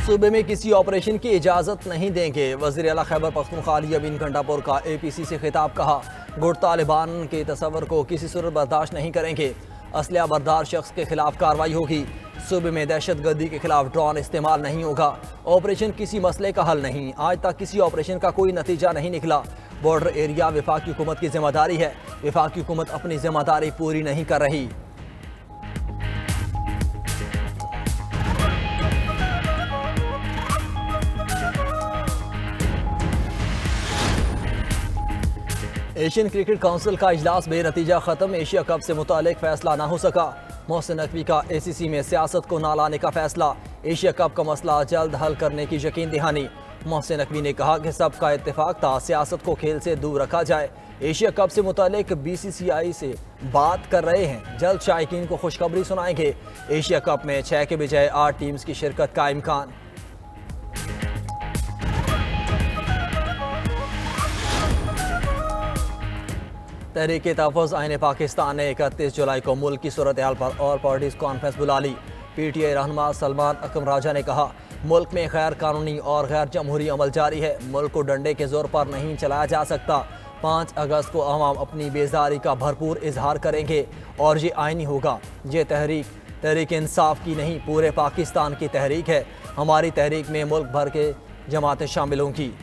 सूबे में किसी ऑपरेशन की इजाज़त नहीं देंगे। वज़ीर आला खैबर पख्तूनख्वा अली अमीन घंटापुर का APC से खिताब। कहा, गुट तालिबान के तस्वर को किसी सूरत बर्दाश्त नहीं करेंगे। असलहा बरदार शख्स के खिलाफ कार्रवाई होगी। सूबे में दहशत गर्दी के खिलाफ ड्रोन इस्तेमाल नहीं होगा। ऑपरेशन किसी मसले का हल नहीं। आज तक किसी ऑपरेशन का कोई नतीजा नहीं निकला। बॉर्डर एरिया वफाकी हुकूमत की जिम्मेदारी है। वफाकी हुकूमत अपनी जिम्मेदारी पूरी नहीं कर रही। एशियन क्रिकेट काउंसिल का इजलास बेनतीजा खत्म। एशिया कप से मुतालिक फैसला ना हो सका। मोहसिन नकवी का ACC में सियासत को ना लाने का फैसला। एशिया कप का मसला जल्द हल करने की यकीन दहानी। मोहसिन नकवी ने कहा कि सबका इत्तेफाक था सियासत को खेल से दूर रखा जाए। एशिया कप से मुतालिक BCCI से बात कर रहे हैं। जल्द शायकीन को खुशखबरी सुनाएंगे। एशिया कप में 6 के बजाय 8 टीम्स की शिरकत का इम्कान। तहरीक तहफ़्फ़ुज़ आईन पाकिस्तान ने 31 जुलाई को मुल्क की सूरत हाल पर ऑल पार्टीज कॉन्फ्रेंस बुला ली। PTI रहनुमा सलमान अकरम राजा ने कहा, मुल्क में गैर कानूनी और गैर जमहूरी अमल जारी है। मुल्क को डंडे के जोर पर नहीं चलाया जा सकता। 5 अगस्त को अवाम अपनी बेजारी का भरपूर इजहार करेंगे और ये आईनी होगा। ये तहरीक इंसाफ की नहीं, पूरे पाकिस्तान की तहरीक है। हमारी तहरीक में मुल्क भर के जमातें शामिल होंगी।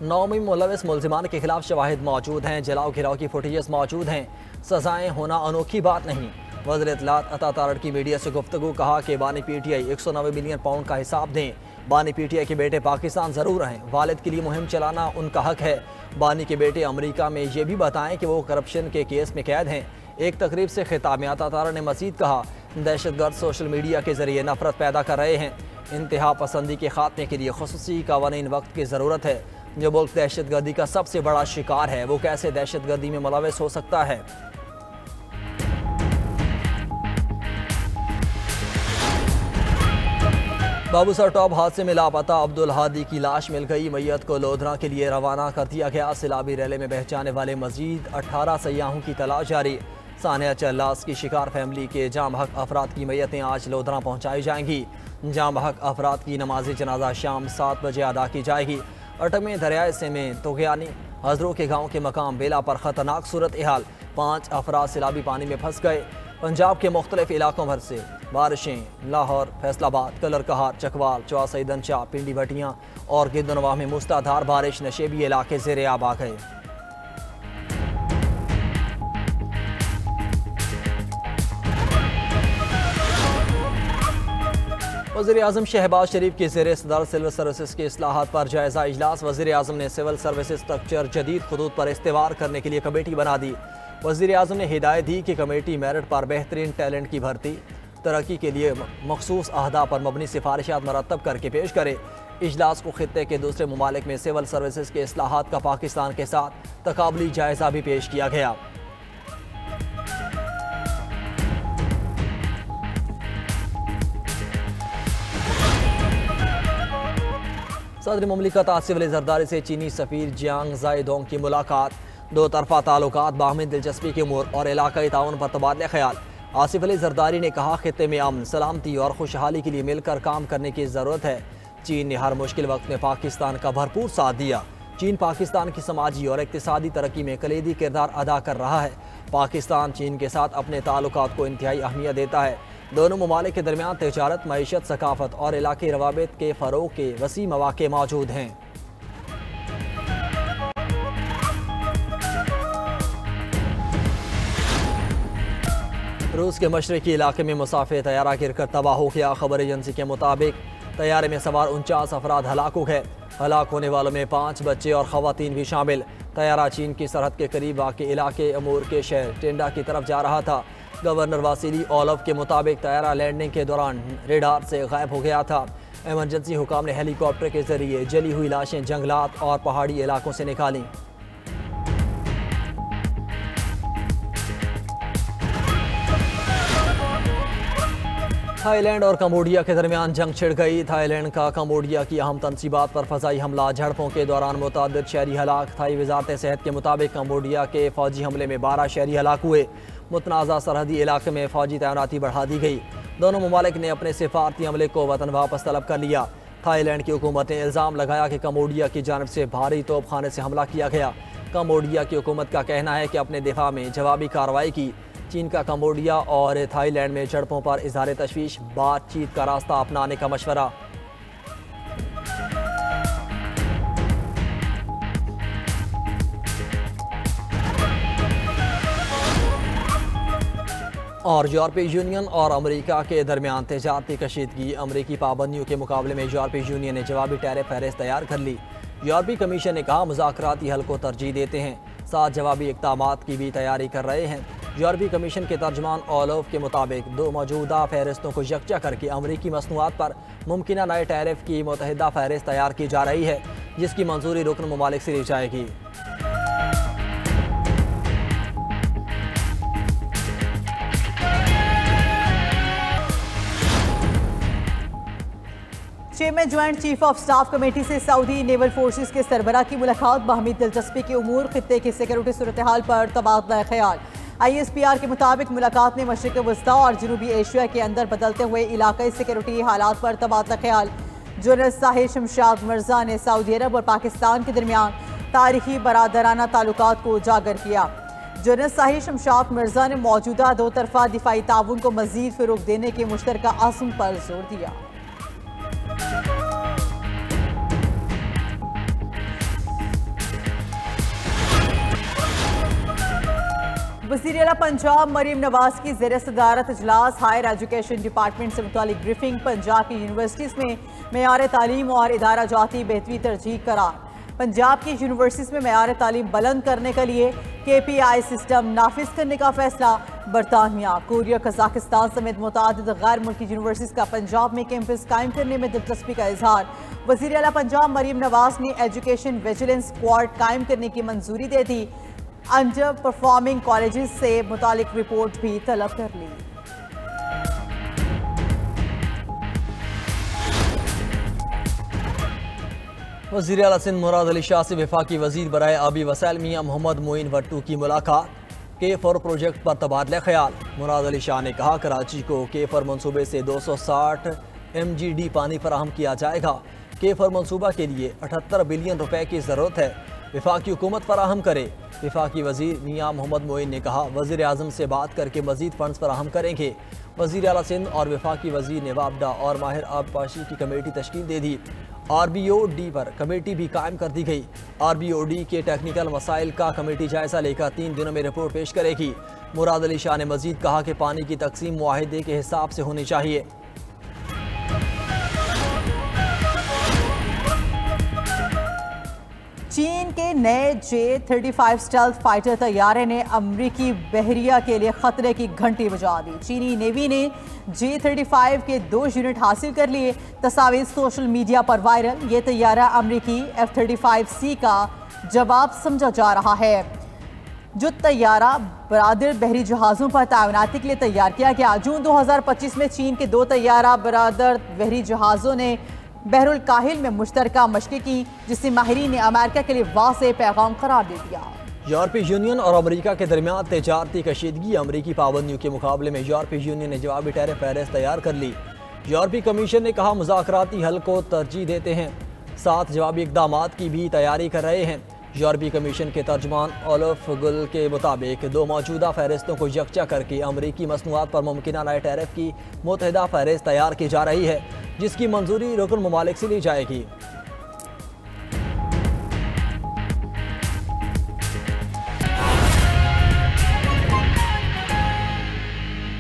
नौ में मुलविस मुलजिमान के खिलाफ शवाहिद मौजूद हैं। जलाओ घिराव की फुटेजेस मौजूद हैं। सजाएं होना अनोखी बात नहीं। वज़ीर इत्तलात अता तारड़ की मीडिया से गुफ्तगू। कहा कि बानी PTI 190 मिलियन पाउंड का हिसाब दें। बानी PTI के बेटे पाकिस्तान ज़रूर हैं। वालिद के लिए मुहिम चलाना उनका हक है। बानी के बेटे अमरीका में ये भी बताएं कि वो करप्शन के केस में कैद हैं। एक तकरीब से खिताब में अता तारड़ ने मज़ीद कहा, दहशतगर्द सोशल मीडिया के ज़रिए नफरत पैदा कर रहे हैं। इंतहा पसंदी के खात्मे के लिए खुसूसी कानूनी वक्त की ज़रूरत है। जो मुल्क दहशत गर्दी का सबसे बड़ा शिकार है, वो कैसे दहशत गर्दी में मुलविस हो सकता है। बाबूसर टॉप हादसे में लापता अब्दुल हादी की लाश मिल गई। मैयत को लोधरा के लिए रवाना कर दिया गया। सिलाबी रैली में बह जाने वाले मजीद 18 सयाहों की तलाश जारी। सानिया चल्लास की शिकार फैमिली के जाम हक अफराद की मैयतें आज लोधरा पहुँचाई जाएंगी। जाम हक अफराद की नमाज जनाजा शाम 7 बजे अदा की जाएगी। अटक में दरियाए से में तोगयानी हजरों के गांव के मकाम बेला पर खतरनाक सूरत हाल। 5 अफराद सैलाबी पानी में फंस गए। पंजाब के मुख्तलिफ इलाकों भर से बारिशें। लाहौर, फैसलाबाद, कलर कहार, चकवाल, चौसा दनशाह, पिंडी भटियाँ और गिरदनवाह में मूसलाधार बारिश। नशेबी इलाके ज़ेरे आब आ गए। वज़ीर-ए-आज़म शहबाज शरीफ के ज़ेरे सदर सिविल सर्विसेज के इस्लाहात पर जायज़ा इजलास। वज़ीर-ए-आज़म ने सिविल सर्विसेज स्ट्रक्चर जदीद खुदूद पर इस्तेवार करने के लिए कमेटी बना दी। वज़ीर-ए-आज़म ने हिदायत दी कि कमेटी मेरिट पर बेहतरीन टैलेंट की भर्ती, तरक्की के लिए मखसूस अहदा पर मबनी सिफारिशात मरतब करके पेश करे। इजलास को खित्ते के दूसरे ममालिक में सिविल सर्विसेज के इस्लाहात का पाकिस्तान के साथ तकाबली जायज़ा भी पेश किया गया। सदर मुमलिकत आसिफ अली जरदारी से चीनी सफ़ीर जियांग ज़ाइदोंग की मुलाकात। 2 तरफ़ा ताल्लुकात, बाहमी दिलचस्पी के उमूर और इलाकाई ताउन पर तबादला ख्याल। आसिफ अली जरदारी ने कहा, खित्ते में अमन, सलामती और खुशहाली के लिए मिलकर काम करने की ज़रूरत है। चीन ने हर मुश्किल वक्त में पाकिस्तान का भरपूर साथ दिया। चीन पाकिस्तान की समाजी और इक़्तिसादी तरक्की में कलीदी किरदार अदा कर रहा है। पाकिस्तान चीन के साथ अपने ताल्लुकात को इंतहाई अहमियत देता है। दोनों ममालिक के दरमियान तिजारत, मईशत, सकाफत और इलाक़ाई रवाबित के फ़रोग़ के वसी मौक़े मौजूद हैं। रूस के मशरक़ी इलाके में मुसाफिर तैयारा गिरकर तबाह हो गया। खबर एजेंसी के मुताबिक तैयारे में सवार 49 अफराद हलाक हो गए। हलाक होने वालों में 5 बच्चे और ख़वातीन भी शामिल। तैयारा चीन की सरहद के करीब वाक़े इलाके अमूर के शहर टेंडा की तरफ जा रहा था। गवर्नर वासिली ओलव के मुताबिक तैयारा लैंडिंग के दौरान रेडार से गायब हो गया था। एमरजेंसी हुकाम ने हेलीकॉप्टर के जरिए जली हुई लाशें जंगलात और पहाड़ी इलाकों से निकाली। थाईलैंड और कंबोडिया के दरमियान जंग छिड़ गई। थाईलैंड का कंबोडिया की अहम तनसीबात पर फजाई हमला। झड़पों के दौरान मुतअद्दिद शहरी हलाक। थाई वजारत सेहत के मुताबिक कंबोडिया के फौजी हमले में 12 शहरी हलाक हुए। मुतनाज़ा सरहदी इलाके में फौजी तैनाती बढ़ा दी गई। दोनों ममालिक ने अपने सिफारती अमले को वतन वापस तलब कर लिया। थाईलैंड की हुकूमत ने इल्ज़ाम लगाया कि कंबोडिया की जानब से भारी तोपखाने से हमला किया गया। कंबोडिया की हुकूमत का कहना है कि अपने दिफा में जवाबी कार्रवाई की। चीन का कंबोडिया और थाईलैंड में झड़पों पर इजहार तशवीश। बातचीत का रास्ता अपनाने का मशवरा। और यूरोपीय यूनियन और अमेरिका के दरमियान तजारती कशीदगी। अमेरिकी पाबंदियों के मुकाबले में यूरोपीय यूनियन ने जवाबी टैरिफ फहरिस्त तैयार कर ली। यूरोपीय कमीशन ने कहा मुज़ाकराती हल को तरजीह देते हैं, साथ जवाबी इक़दामात की भी तैयारी कर रहे हैं। यूरोपीय कमीशन के तर्जमान ओलोफ के मुताबिक 2 मौजूदा फहरिस्तों को यकजा करके अमरीकी मसनूआत पर मुमकिना नए टैरिफ की मुतहदा फहरिस्त तैयार की जा रही है, जिसकी मंजूरी रुकन ममालिक से ली जाएगी। Chairman joint chief of staff committee से सऊदी नेवल फोर्सेस के सरबराह की मुलाकात। बाहमी दिलचस्पी के उमूर, खित्ते की सिक्योरिटी सूरत हाल पर तबादला ख्याल। ISPR के मुताबिक मुलाकात में मशरिक़ वस्ता और जनूबी एशिया के अंदर बदलते हुए इलाकाई सिक्योरिटी हालात पर तबादला ख्याल। जनरल साहिर शमशाद मिर्जा ने सऊदी अरब और पाकिस्तान के दरमियान तारीखी बरादराना ताल्लुकात को उजागर किया। जनरल साहिर शमशाद मिर्जा ने मौजूदा 2 तरफा दिफाई ताउन को मज़ीद फ़रोग़ देने के मुश्तरका अज़्म पर जोर दिया। वज़ीर आला पंजाब मरीम नवाज की ज़ेर सदारत इजलास। हायर एजुकेशन डिपार्टमेंट से मुतालिक ब्रीफिंग। पंजाब की यूनिवर्सिटीज़ में मेयार तालीम और इदारा जाती बेहतरी तरजीह करार। पंजाब की यूनिवर्सिटीज़ में मेयार तालीम बुलंद करने के लिए KPI सिस्टम नाफिज करने का फैसला। बरतानिया, कोरिया, कजाकिस्तान समेत मुतादिद गैर मुल्की यूनिवर्सिटीज़ का पंजाब में कैंपस कायम करने में दिलचस्पी का इजहार। वज़ीर आला पंजाब मरीम नवाज ने एजुकेशन विजिलेंस स्क्वाड कायम करने की मंजूरी दे दी। अंडर परफॉर्मिंग कॉलेजेस से मुतालिक रिपोर्ट भी तलब कर ली। वज़ीर आला सिंध मुराद अली शाह से वफाकी वज़ीर बराए आबी वसाइल मियां मोहम्मद मोइन भट्टू की मुलाकात। K4 प्रोजेक्ट पर तबादला ख्याल। मुराद अली शाह ने कहा कराची को K4 मनसूबे से 260 MGD पानी फराहम किया जाएगा। K4 मनसूबा के लिए 78 बिलियन रुपए की ज़रूरत है, वफाकी हुकूमत फराहम करे। वफाकी वज़ीर मियां मोहम्मद मोइन ने कहा वज़ीर आज़म से बात करके मज़ीद फ़ंड्स फराहम करेंगे। वज़ीर आला सिंध और वफाकी वज़ीर ने वापडा और माहिर आबपाशी की कमेटी तश्कील दे दी। RBOD पर कमेटी भी कायम कर दी गई। RBOD के टेक्निकल मसाइल का कमेटी जायज़ा लेकर 3 दिनों में रिपोर्ट पेश करेगी। मुराद अली शाह ने मज़ीद कहा कि पानी की तकसीम मुआहिदे के हिसाब से होनी चाहिए। चीन के नए J-35 स्टेल्थ फाइटर तैयारे ने अमरीकी बहरिया के लिए खतरे की घंटी बजा दी। चीनी नेवी ने J-35 के 2 यूनिट हासिल कर लिए। तस्वीर सोशल मीडिया पर वायरल। ये तैयारा अमरीकी F-35C का जवाब समझा जा रहा है। जो तैयारा बरादर बहरी जहाज़ों पर तैनाती के लिए तैयार किया गया। जून 2025 में चीन के 2 तैयारा बरादर बहरी जहाज़ों ने बहरुल काहिल में मुश्तरका मशक़ी की, जिसे माहिरीन ने अमेरिका के लिए वाज़ेह पैगाम करार दे दिया। यूरोपीय यूनियन और अमेरिका के दरमियान तजारती कशीदगी। अमरीकी पाबंदियों के मुकाबले में यूरोपीय यूनियन ने जवाबी टैरिफ फहरिस्त तैयार कर ली। यूरोपीय कमीशन ने कहा मुज़ाकराती हल को तरजीह देते हैं, साथ जवाबी इक़दामात की भी तैयारी कर रहे हैं। यूरोपीय कमीशन के तर्जमान ओलोफ गुल के मुताबिक 2 मौजूदा फहरिस्तों को यकजा करके अमरीकी मसनूआत पर मुमकिना नए टैरिफ की मुतहदा फहरिस्त तैयार की जा रही है, जिसकी मंजूरी रुकन ममालिक से ली जाएगी।